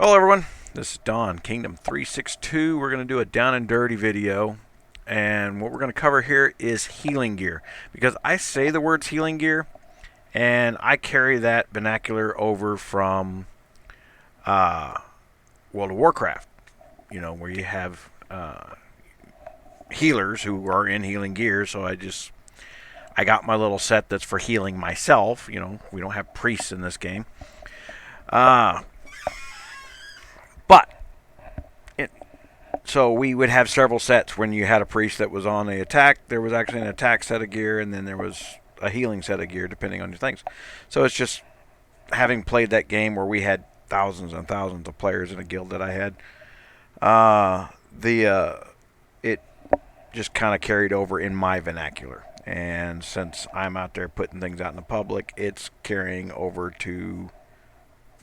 Hello everyone, this is Don, Kingdom 362. We're going to do a down and dirty video, and what we're going to cover here is healing gear, because I say the words healing gear and I carry that vernacular over from World of Warcraft, where you have healers who are in healing gear. So I got my little set that's for healing myself. We don't have priests in this game. But so we would have several sets. When you had a priest that was on the attack, there was actually an attack set of gear, and then there was a healing set of gear, depending on your things. So it's just having played that game where we had thousands and thousands of players in a guild that I had. It just kind of carried over in my vernacular, and since I'm out there putting things out in the public, it's carrying over to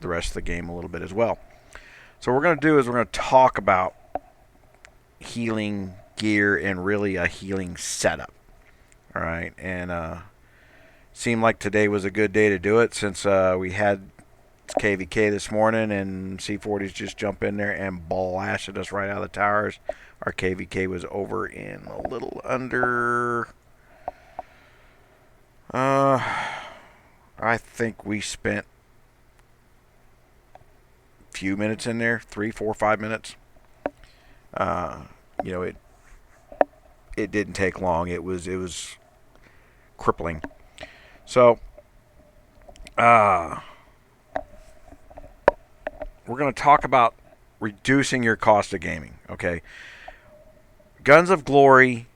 the rest of the game a little bit as well. So what we're going to do is we're going to talk about healing gear and really a healing setup. All right, and seemed like today was a good day to do it, since we had KVK this morning, and C40s just jump in there and blasted us right out of the towers. Our KVK was over in a little under, I think we spent few minutes in there, 3, 4, 5 minutes. It didn't take long. It was crippling. So we're going to talk about reducing your cost of gaming. Okay, Guns of Glory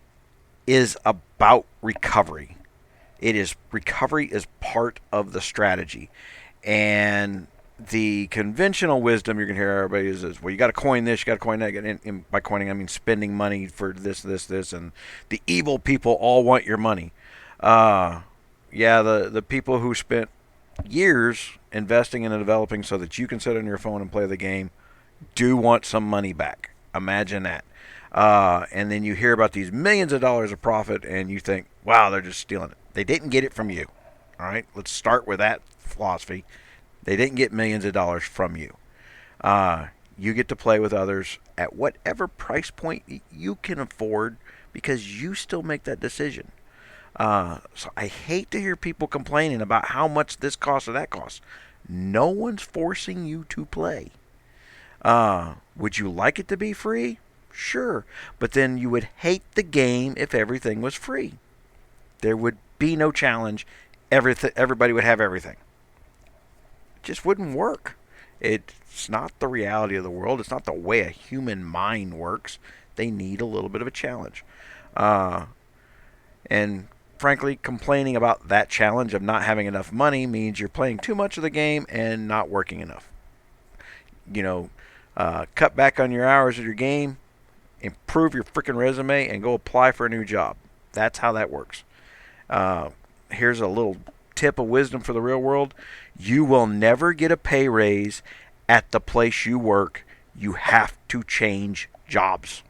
is about recovery. Recovery is part of the strategy, and the conventional wisdom you're going to hear everybody is, well, you got to coin this, you got to coin that. And by coining, I mean spending money for this, and the evil people all want your money. Yeah, the people who spent years investing in and developing so that you can sit on your phone and play the game do want some money back. Imagine that. And then you hear about these millions of dollars of profit, and you think, wow, they're just stealing it. They didn't get it from you. All right, let's start with that philosophy. They didn't get millions of dollars from you. You get to play with others at whatever price point you can afford, because you still make that decision. So I hate to hear people complaining about how much this costs or that costs. No one's forcing you to play. Would you like it to be free? Sure. But then you would hate the game if everything was free. There would be no challenge. Everybody would have everything. Just wouldn't work. It's not the reality of the world. It's not the way a human mind works. They need a little bit of a challenge. And frankly, complaining about that challenge of not having enough money means you're playing too much of the game and not working enough. Cut back on your hours of your game, improve your freaking resume, and go apply for a new job. That's how that works. Here's a little tip of wisdom for the real world. You will never get a pay raise at the place you work. You have to change jobs.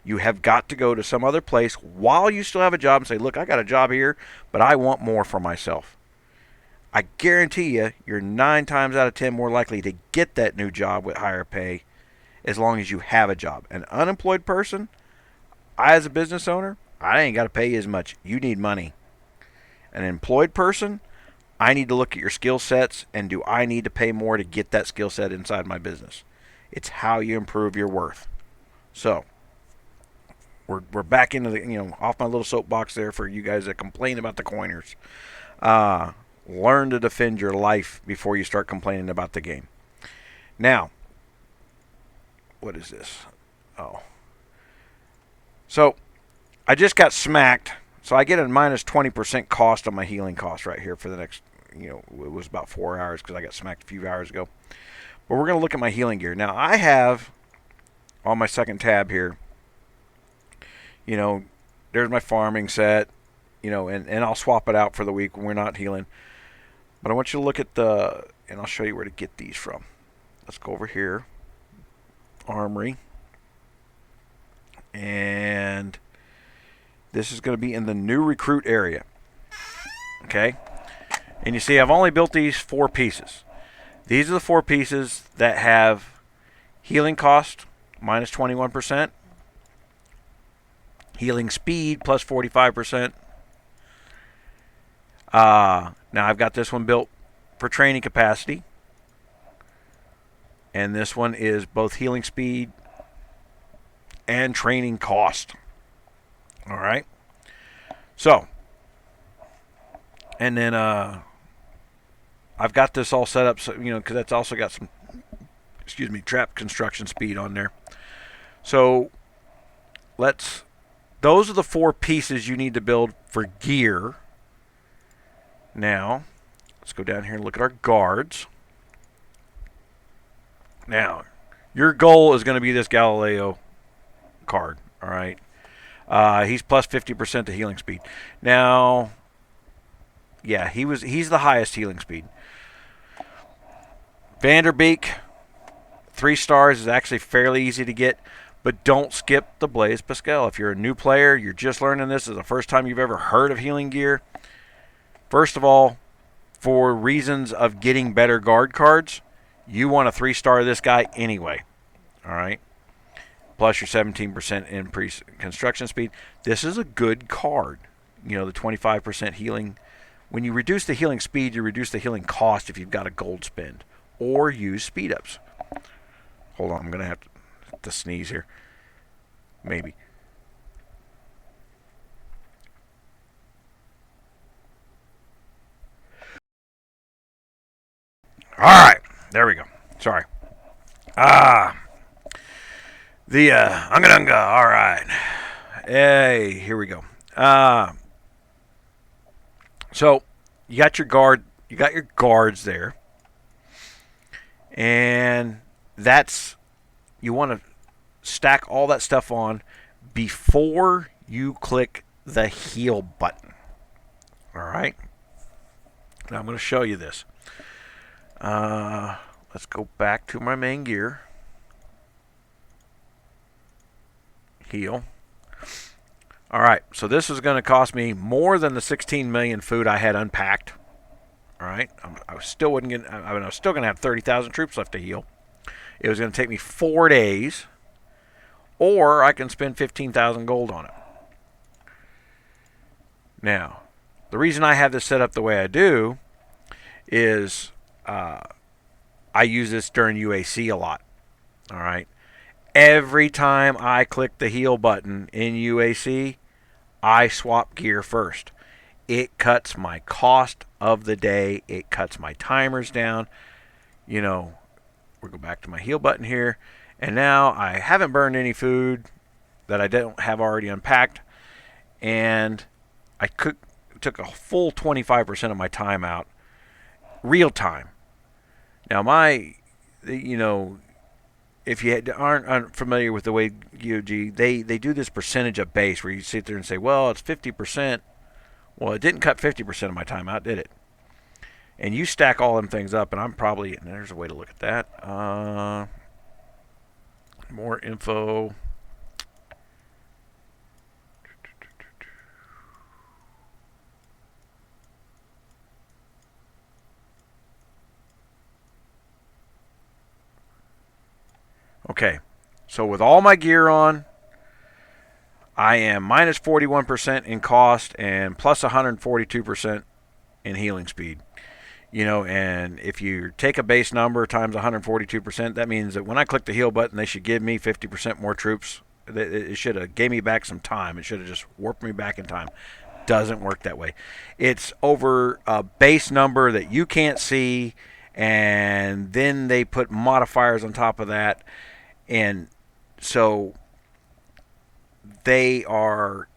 You have got to go to some other place while you still have a job and say, look, I got a job here, but I want more for myself. I guarantee you're 9 times out of 10 more likely to get that new job with higher pay as long as you have a job. An unemployed person, I as a business owner, I ain't got to pay you as much. You need money. An employed person, I need to look at your skill sets, and do I need to pay more to get that skill set inside my business? It's how you improve your worth. So we're back into the, off my little soapbox there for you guys that complain about the coiners. Learn to defend your life before you start complaining about the game. Now, what is this? Oh. So I just got smacked. So I get a minus 20% cost on my healing cost right here for the next, it was about 4 hours because I got smacked a few hours ago. But we're going to look at my healing gear. Now I have on my second tab here, there's my farming set, and I'll swap it out for the week when we're not healing. But I want you to look at and I'll show you where to get these from. Let's go over here. Armory. And this is going to be in the new recruit area. Okay? And you see I've only built these 4 pieces. These are the 4 pieces that have healing cost minus 21%, healing speed plus 45%. Now I've got this one built for training capacity, and this one is both healing speed and training cost. All right. So, and then I've got this all set up, so because that's also got some, trap construction speed on there. So those are the 4 pieces you need to build for gear. Now, let's go down here and look at our guards. Now, your goal is going to be this Galileo card, all right? He's plus 50% to healing speed. Now, yeah, he's the highest healing speed. Vanderbeek, 3 stars is actually fairly easy to get, but don't skip the Blaise Pascal. If you're a new player, you're just learning this, is the first time you've ever heard of healing gear. First of all, for reasons of getting better guard cards, you want a 3-star this guy anyway. All right. Plus your 17% increase construction speed. This is a good card. The 25% healing. When you reduce the healing speed, you reduce the healing cost if you've got a gold spend. Or use speed ups. Hold on, I'm going to have to sneeze here. Maybe. All right, there we go. Sorry. The Unga. All right. Hey, here we go. So you got your guards there, and you want to stack all that stuff on before you click the heal button. All right. Now I'm going to show you this. Let's go back to my main gear. Heal. All right, so this is going to cost me more than the 16 million food I had unpacked. All right, I was still wouldn't get. I was still going to have 30,000 troops left to heal. It was going to take me 4 days, or I can spend 15,000 gold on it. Now, the reason I have this set up the way I do is I use this during UAC a lot. All right. Every time I click the heal button in UAC, I swap gear first. It cuts my cost of the day. It cuts my timers down. We'll go back to my heal button here. And now I haven't burned any food that I don't have already unpacked. And I took a full 25% of my time out. Real time. Now if you aren't familiar with the way GOG, they do this percentage of base where you sit there and say, well, it's 50%. Well, it didn't cut 50% of my time out, did it? And you stack all them things up, and and there's a way to look at that. More info. Okay, so with all my gear on, I am minus 41% in cost and plus 142% in healing speed. And if you take a base number times 142%, that means that when I click the heal button, they should give me 50% more troops. It should have gave me back some time. It should have just warped me back in time. Doesn't work that way. It's over a base number that you can't see, and then they put modifiers on top of that. And so they're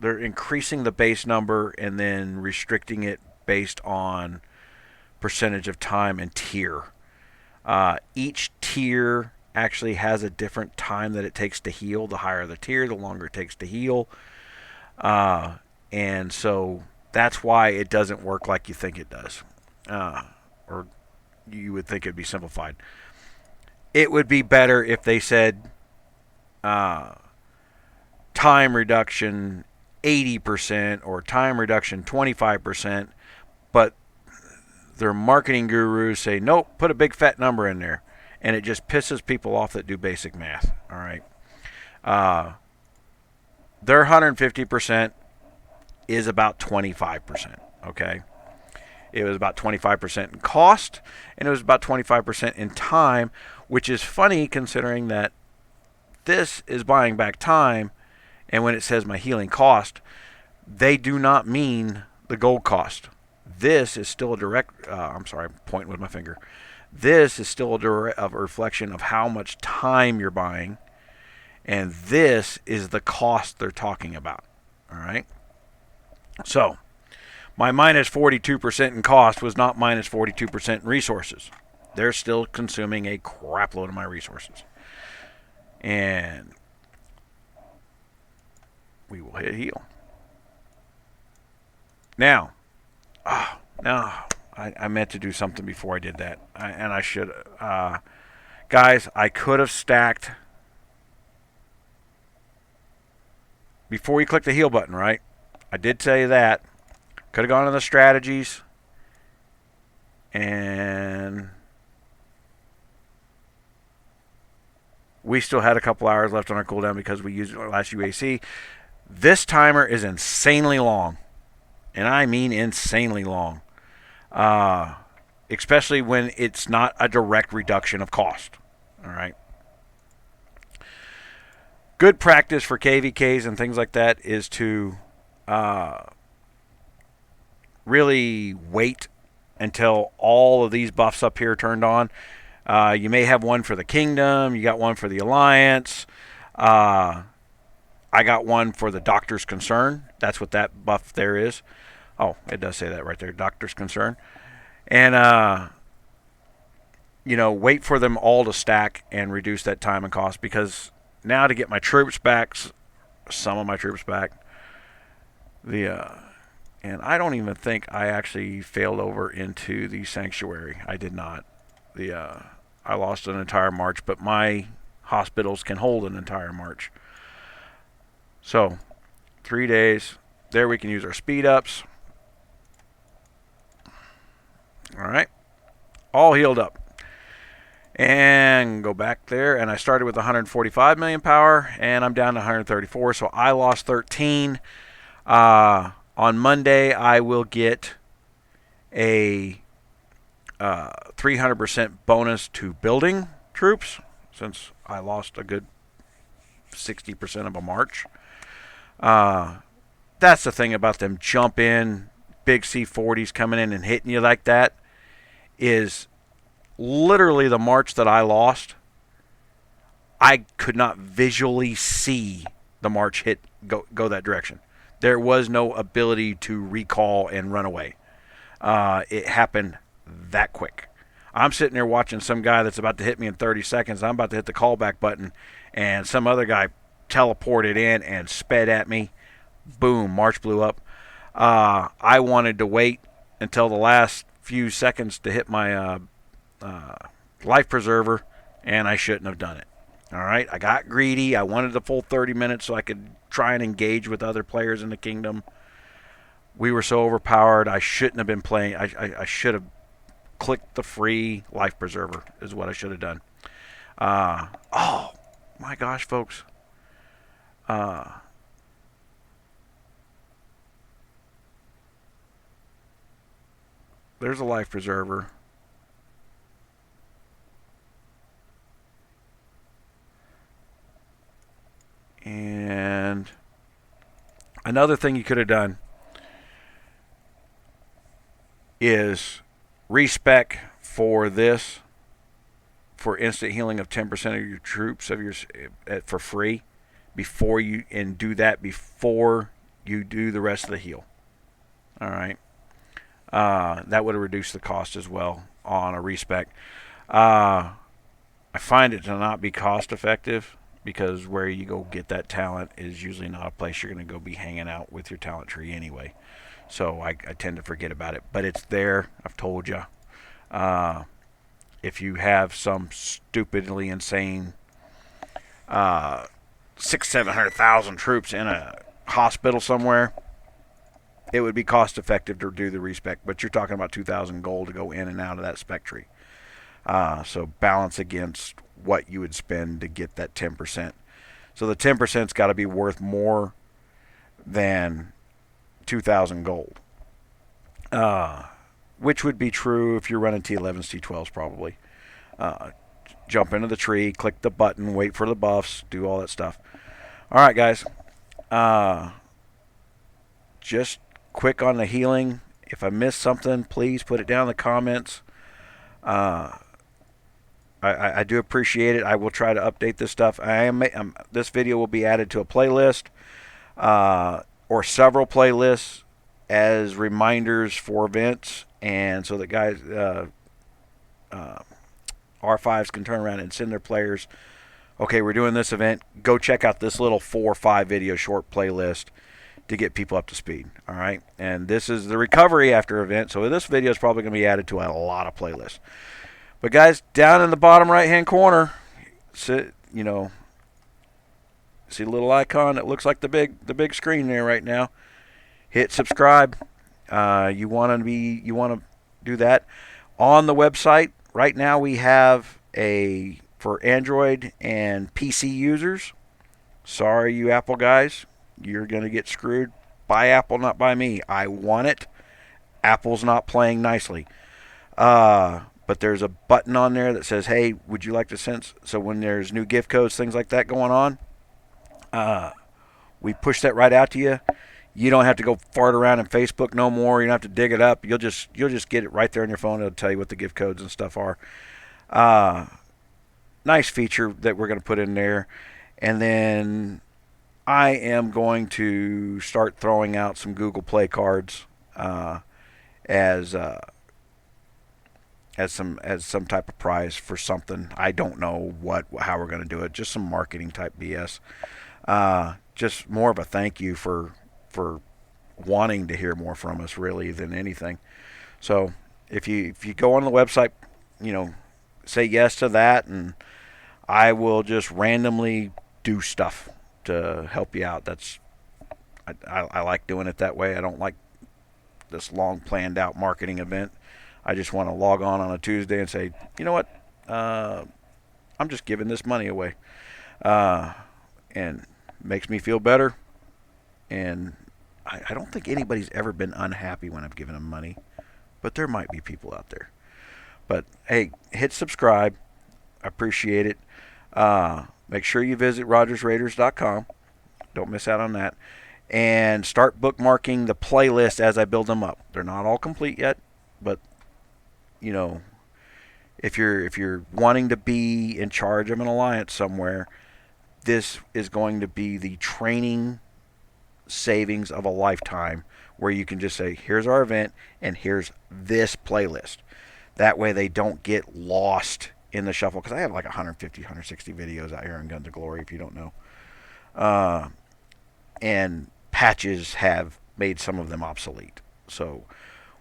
increasing the base number and then restricting it based on percentage of time and tier. Each tier actually has a different time that it takes to heal. The higher the tier, the longer it takes to heal. And so that's why it doesn't work like you think it does. Or you would think it'd be simplified. It would be better if they said time reduction 80% or time reduction 25%, but their marketing gurus say, nope, put a big fat number in there. And it just pisses people off that do basic math. All right. Their 150% is about 25%. Okay. It was about 25% in cost, and it was about 25% in time, which is funny considering that this is buying back time. And when it says my healing cost, they do not mean the gold cost. This is still a direct, I'm pointing with my finger. This is still a reflection of how much time you're buying. And this is the cost they're talking about. All right. So my minus 42% in cost was not minus 42% in resources. They're still consuming a crap load of my resources. And we will hit heal. Now, I meant to do something before I did that. I should. Guys, I could have stacked before you click the heal button, right? I did tell you that. Could have gone to the strategies. And we still had a couple hours left on our cooldown because we used our last UAC. This timer is insanely long. And I mean insanely long. Especially when it's not a direct reduction of cost. All right. Good practice for KVKs and things like that is to really wait until all of these buffs up here are turned on. You may have one for the Kingdom. You got one for the Alliance. I got one for the Doctor's Concern. That's what that buff there is. Oh, it does say that right there, Doctor's Concern. And, wait for them all to stack and reduce that time and cost, because now to get my troops back, some of my troops back, and I don't even think I actually failed over into the Sanctuary. I did not. I lost an entire march, but my hospitals can hold an entire march. So, 3 days. There we can use our speed ups. All right. All healed up. And go back there. And I started with 145 million power, and I'm down to 134. So I lost 13. On Monday, I will get a 300% bonus to building troops, since I lost a good 60% of a march. That's the thing about them jump in, big C40s coming in and hitting you like that, is literally the march that I lost. I could not visually see the march go that direction. There was no ability to recall and run away. It happened that quick. I'm sitting there watching some guy that's about to hit me in 30 seconds. I'm about to hit the callback button, and some other guy teleported in and sped at me. Boom, march blew up. I wanted to wait until the last few seconds to hit my life preserver, and I shouldn't have done it. All right, I got greedy. I wanted the full 30 minutes so I could try and engage with other players in the Kingdom. We were so overpowered. I shouldn't have been playing. I should have clicked the free life preserver is what I should have done. Oh, my gosh, folks. There's a life preserver. And another thing you could have done is respec for this, for instant healing of 10% of your troops for free before you, and do that before you do the rest of the heal. All right. That would have reduced the cost as well on a respec. I find it to not be cost effective, because where you go get that talent is usually not a place you're going to go be hanging out with your talent tree anyway. So I tend to forget about it. But it's there. I've told you. If you have some stupidly insane 600,000-700,000 troops in a hospital somewhere, it would be cost effective to do the respec, but you're talking about 2,000 gold to go in and out of that spec tree. So balance against what you would spend to get that 10%. So the 10%'s got to be worth more than 2,000 gold, which would be true if you're running T11s, T12s probably. Jump into the tree, click the button, wait for the buffs, do all that stuff. All right, guys. Just quick on the healing. If I missed something, please put it down in the comments. I do appreciate it. I will try to update this stuff. This video will be added to a playlist or several playlists as reminders for events, and so that guys R5s can turn around and send their players, okay, we're doing this event. Go check out this little 4 or 5 video short playlist to get people up to speed. All right, and this is the recovery after event, so this video is probably going to be added to a lot of playlists. But guys, down in the bottom right-hand corner, see the little icon that looks like the big screen there right now. Hit subscribe. You want to do that on the website. Right now we have for Android and PC users. Sorry, you Apple guys, you're going to get screwed by Apple, not by me. I want it. Apple's not playing nicely. But there's a button on there that says, hey, would you like to send? So when there's new gift codes, things like that going on, we push that right out to you. You don't have to go fart around in Facebook no more. You don't have to dig it up. You'll just get it right there on your phone. It'll tell you what the gift codes and stuff are. Nice feature that we're going to put in there. And then I am going to start throwing out some Google Play cards as some type of prize for something. I don't know how we're going to do it. Just some marketing type BS. Just more of a thank you for wanting to hear more from us, really, than anything. So if you go on the website, say yes to that, and I will just randomly do stuff to help you out. I like doing it that way. I don't like this long planned out marketing event. I just want to log on a Tuesday and say, you know what, I'm just giving this money away, and makes me feel better. And I don't think anybody's ever been unhappy when I've given them money, but there might be people out there. But hey, hit subscribe. I appreciate it. Make sure you visit RogersRaiders.com. Don't miss out on that. And start bookmarking the playlist as I build them up. They're not all complete yet, but if you're wanting to be in charge of an alliance somewhere, this is going to be the training savings of a lifetime, where you can just say, here's our event and here's this playlist. That way they don't get lost in the shuffle, because I have like 150, 160 videos out here on Guns of Glory, if you don't know. And patches have made some of them obsolete. So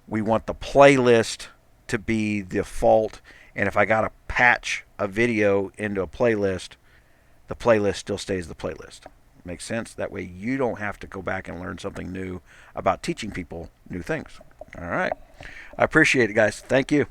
we want the playlist to be the default, and if I got to patch a video into a playlist, the playlist still stays the playlist. Makes sense? That way you don't have to go back and learn something new about teaching people new things. All right. I appreciate it, guys. Thank you.